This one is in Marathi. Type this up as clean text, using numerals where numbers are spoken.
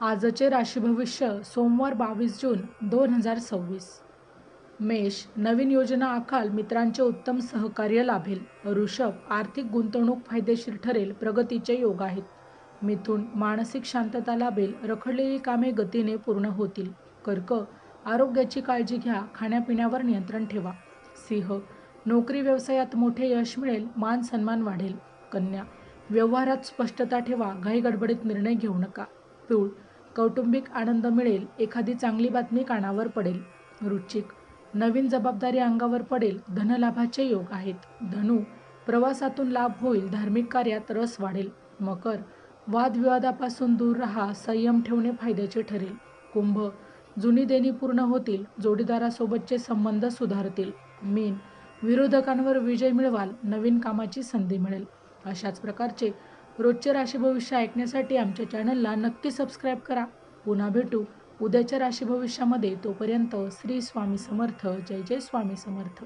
आजचे राशी भविष्य सोमवार 22 जून 2026. मेष, नवीन योजना आखाल, मित्रांचे उत्तम सहकार्य लाभेल. वृषभ, आर्थिक गुंतवणूक फायदेशीर ठरेल, प्रगतीचे योग आहेत. मिथुन, मानसिक शांतता लाभेल, रखडलेली कामे गतीने पूर्ण होतील. कर्क, आरोग्याची काळजी घ्या, खाण्यापिण्यावर नियंत्रण ठेवा. सिंह, नोकरी व्यवसायात मोठे यश मिळेल, मान सन्मान वाढेल. कन्या, व्यवहारात स्पष्टता ठेवा, घाईगडबडीत निर्णय घेऊ नका. तूळ, कौटुंबिक आनंद मिळेल, एखादी चांगली बातमी कानावर पडेल. वृश्चिक, नवीन जबाबदारी अंगावर पडेल, धनलाभाचे योग आहेत. धनु, प्रवासातून लाभ होईल, धार्मिक कार्यात रस वाढेल. मकर, वादविवादापासून दूर राहा, संयम ठेवणे फायद्याचे ठरेल. कुंभ, जुनी देणी पूर्ण होतील, जोडीदारासोबतचे संबंध सुधारतील. मीन, विरोधकांवर विजय मिळवाल, नवीन कामाची संधी मिळेल. अशाच प्रकारचे रोजचे राशी भविष्य ऐकण्यासाठी आमच्या चॅनलला नक्की सबस्क्राईब करा. पुन्हा भेटू उद्याच्या राशी भविष्यामध्ये. तोपर्यंत श्री स्वामी समर्थ. जय जय स्वामी समर्थ.